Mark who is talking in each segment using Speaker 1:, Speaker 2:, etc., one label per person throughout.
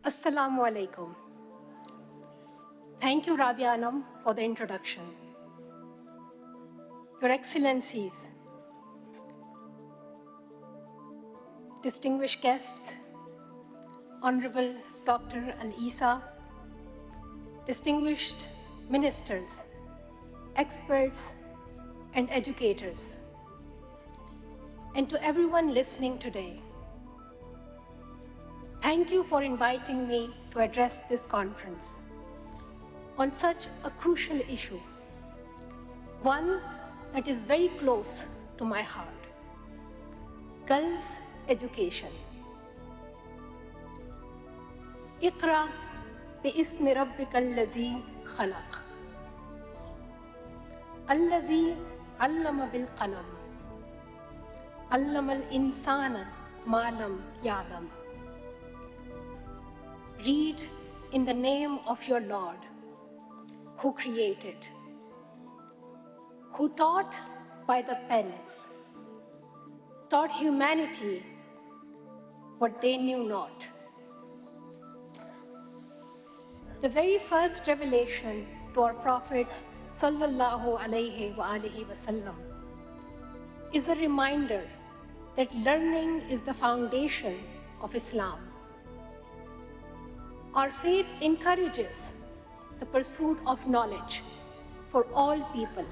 Speaker 1: Assalamu alaikum. Thank you, Rabia Anam, for the introduction. Your Excellencies, distinguished guests, Honorable Dr. Al-Isa, distinguished ministers, experts, and educators, and to everyone listening today, thank you for inviting me to address this conference on such a crucial issue, one that is very close to my heart: girls' education. Iqra bi-ismi rabbika alladhi khalaq. Alladhi allama bil-qalam. Allama al-insana ma lam ya'lam. Read in the name of your Lord, who created, who taught by the pen, taught humanity what they knew not. The very first revelation to our Prophet sallallahu alaihi wasallam is a reminder that learning is the foundation of Islam. Our faith encourages the pursuit of knowledge for all people.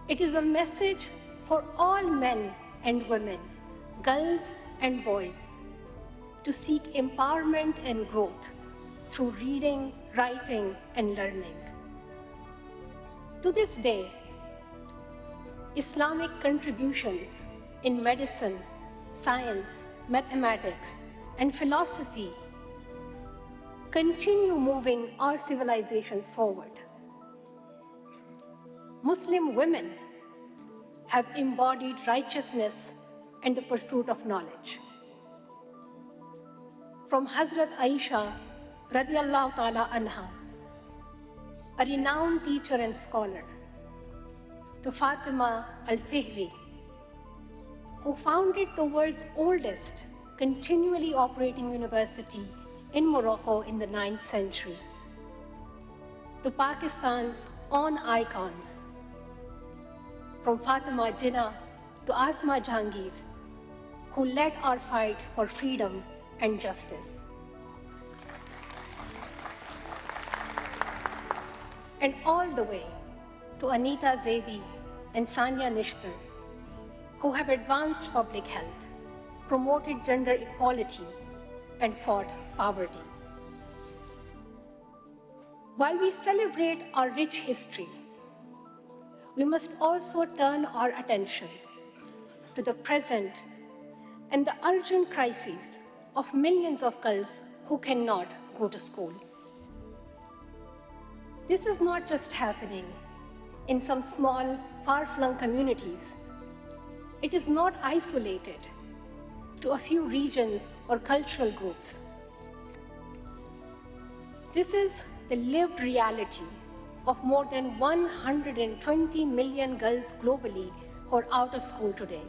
Speaker 1: It is a message for all men and women, girls and boys, to seek empowerment and growth through reading, writing, and learning. To this day, Islamic contributions in medicine, science, mathematics, and philosophy continue moving our civilizations forward. Muslim women have embodied righteousness and the pursuit of knowledge. From Hazrat Aisha radiallahu ta'ala anha, a renowned teacher and scholar, to Fatima al-Fihri, who founded the world's oldest continually operating university in Morocco in the 9th century, to Pakistan's own icons, from Fatima Jinnah to Asma Jahangir, who led our fight for freedom and justice. And all the way to Anita Zaidi and Sania Nishtar, who have advanced public health, promoted gender equality, and fought poverty. While we celebrate our rich history, we must also turn our attention to the present and the urgent crises of millions of girls who cannot go to school. This is not just happening in some small, far-flung communities. It is not isolated to a few regions or cultural groups. This is the lived reality of more than 120 million girls globally who are out of school today.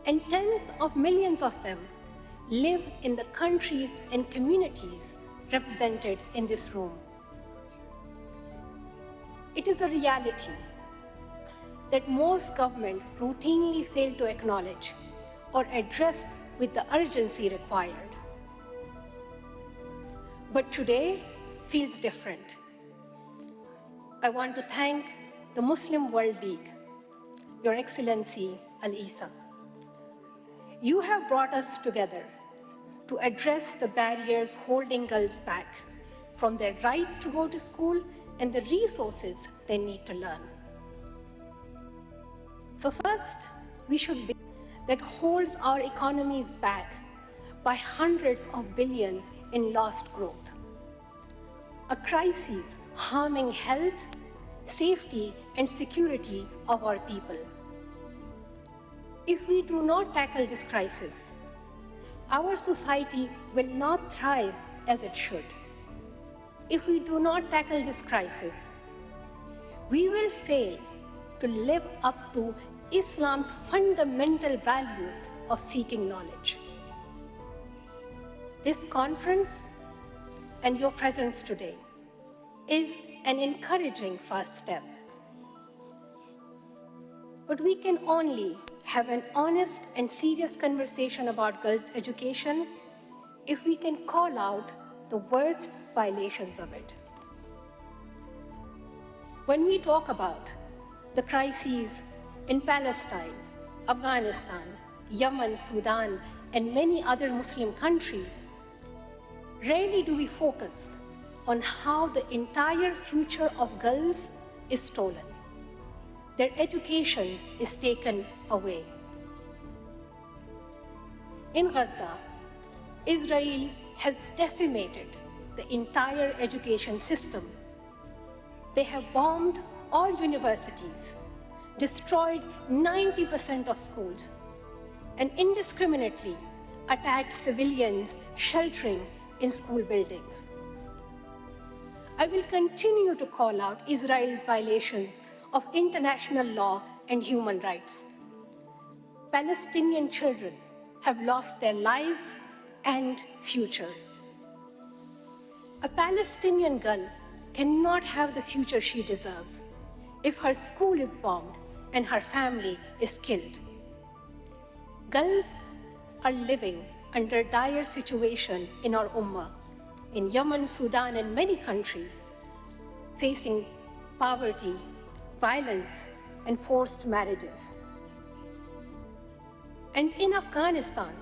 Speaker 1: And tens of millions of them live in the countries and communities represented in this room. It is a reality that most governments routinely fail to acknowledge or address with the urgency required. But today feels different. I want to thank the Muslim World League, Your Excellency Al-Isa. You have brought us together to address the barriers holding girls back from their right to go to school and the resources they need to learn. So first, we should be that holds our economies back by hundreds of billions in lost growth. A crisis harming health, safety, and security of our people. If we do not tackle this crisis, our society will not thrive as it should. If we do not tackle this crisis, we will fail to live up to Islam's fundamental values of seeking knowledge. This conference and your presence today is an encouraging first step. But we can only have an honest and serious conversation about girls' education if we can call out the worst violations of it. When we talk about the crises in Palestine, Afghanistan, Yemen, Sudan, and many other Muslim countries, rarely do we focus on how the entire future of girls is stolen. Their education is taken away. In Gaza, Israel has decimated the entire education system. They have bombed all universities, destroyed 90% of schools, and indiscriminately attacked civilians sheltering in school buildings. I will continue to call out Israel's violations of international law and human rights. Palestinian children have lost their lives and future. A Palestinian girl cannot have the future she deserves if her school is bombed and her family is killed. Girls are living under dire situation in our Ummah, in Yemen, Sudan, and many countries, facing poverty, violence, and forced marriages. And in Afghanistan,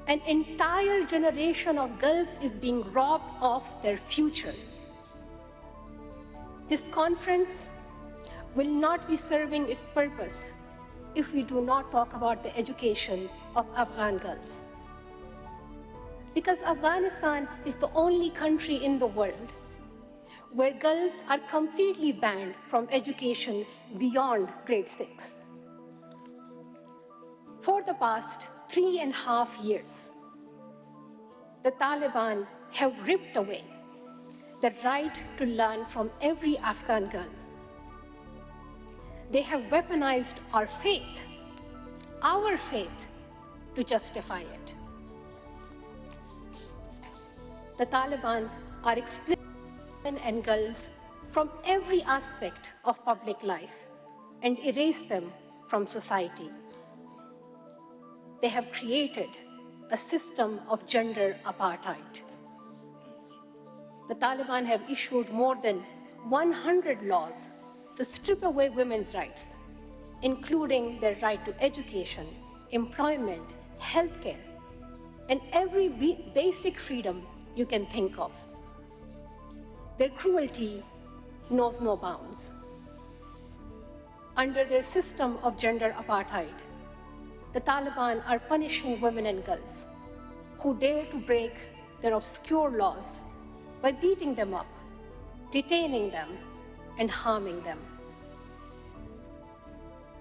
Speaker 1: an entire generation of girls is being robbed of their future. This conference will not be serving its purpose if we do not talk about the education of Afghan girls. Because Afghanistan is the only country in the world where girls are completely banned from education beyond grade 6. For the past 3.5 years, the Taliban have ripped away the right to learn from every Afghan girl. They have weaponized our faith, to justify it. The Taliban are explicit women and girls from every aspect of public life and erase them from society. They have created a system of gender apartheid. The Taliban have issued more than 100 laws to strip away women's rights, including their right to education, employment, healthcare, and every basic freedom you can think of. Their cruelty knows no bounds. Under their system of gender apartheid, the Taliban are punishing women and girls who dare to break their obscure laws by beating them up, detaining them, and harming them.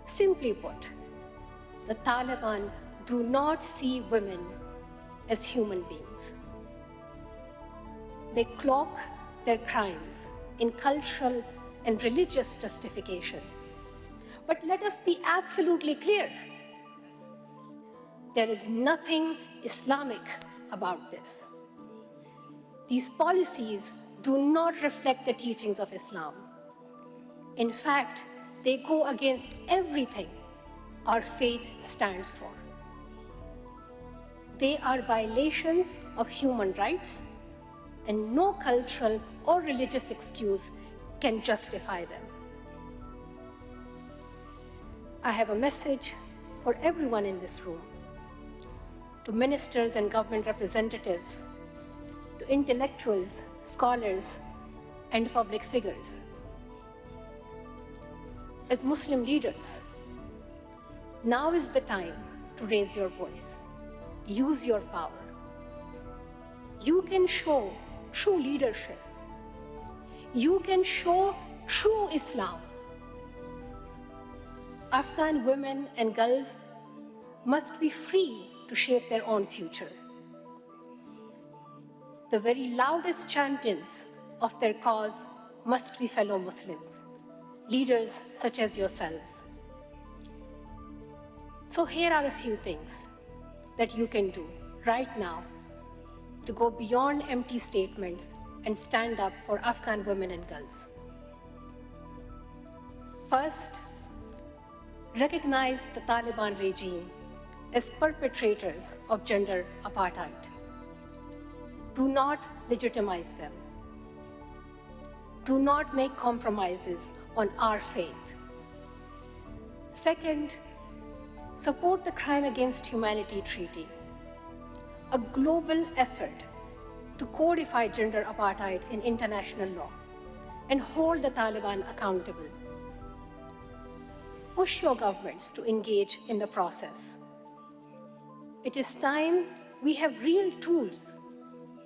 Speaker 1: Simply put, the Taliban do not see women as human beings. They cloak their crimes in cultural and religious justification. But let us be absolutely clear. There is nothing Islamic about this. These policies do not reflect the teachings of Islam. In fact, they go against everything our faith stands for. They are violations of human rights, and no cultural or religious excuse can justify them. I have a message for everyone in this room, to ministers and government representatives, to intellectuals, scholars, and public figures. As Muslim leaders, now is the time to raise your voice, use your power. You can show true leadership. You can show true Islam. Afghan women and girls must be free to shape their own future. The very loudest champions of their cause must be fellow Muslims, leaders such as yourselves. So here are a few things that you can do right now to go beyond empty statements and stand up for Afghan women and girls. First, recognize the Taliban regime as perpetrators of gender apartheid. Do not legitimize them. Do not make compromises on our faith. Second, support the Crime Against Humanity Treaty, a global effort to codify gender apartheid in international law and hold the Taliban accountable. Push your governments to engage in the process. It is time we have real tools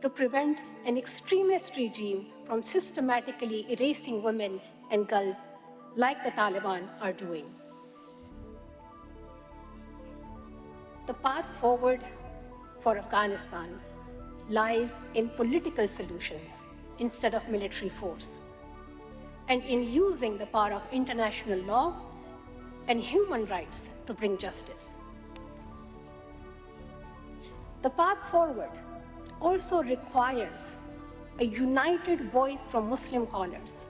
Speaker 1: to prevent an extremist regime from systematically erasing women and girls like the Taliban are doing. The path forward for Afghanistan lies in political solutions instead of military force, and in using the power of international law and human rights to bring justice. The path forward also requires a united voice from Muslim scholars,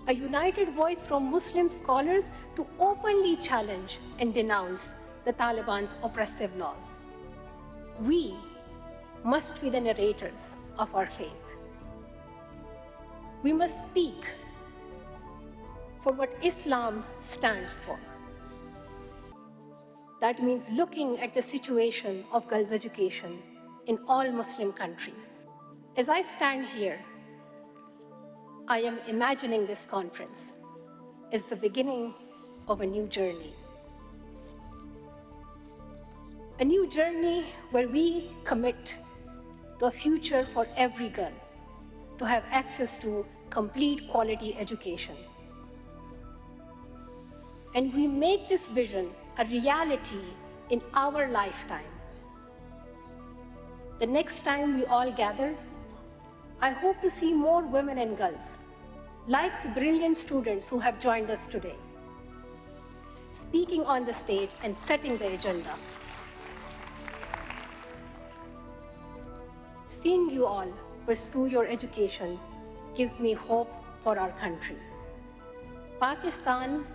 Speaker 1: a united voice from Muslim scholars to openly challenge and denounce the Taliban's oppressive laws. We must be the narrators of our faith. We must speak for what Islam stands for. That means looking at the situation of girls' education in all Muslim countries. As I stand here, I am imagining this conference as the beginning of a new journey. A new journey where we commit to a future for every girl to have access to complete quality education. And we make this vision a reality in our lifetime. The next time we all gather, I hope to see more women and girls, like the brilliant students who have joined us today, speaking on the stage and setting the agenda. Seeing you all pursue your education gives me hope for our country. Pakistan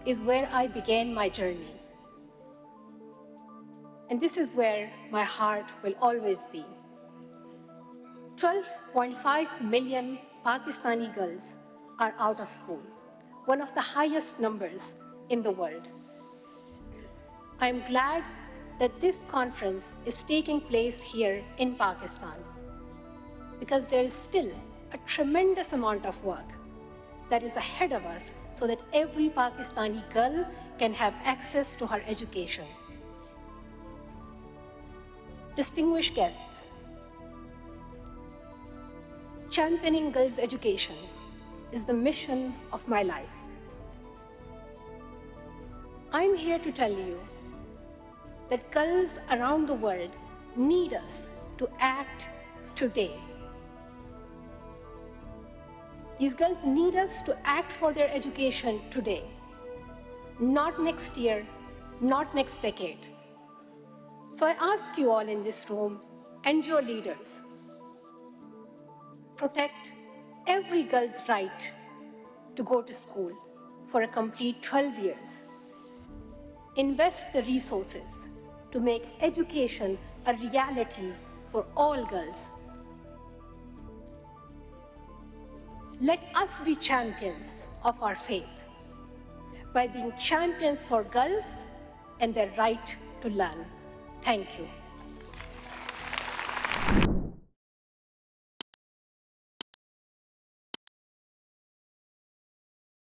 Speaker 1: is where I began my journey. And this is where my heart will always be. 12.5 million Pakistani girls are out of school, one of the highest numbers in the world. I am glad that this conference is taking place here in Pakistan, because there is still a tremendous amount of work that is ahead of us so that every Pakistani girl can have access to her education. Distinguished guests, championing girls' education is the mission of my life. I'm here to tell you that girls around the world need us to act today. These girls need us to act for their education today, not next year, not next decade. So I ask you all in this room and your leaders, protect every girl's right to go to school for a complete 12 years. Invest the resources to make education a reality for all girls. Let us be champions of our faith by being champions for girls and their right to learn. Thank you.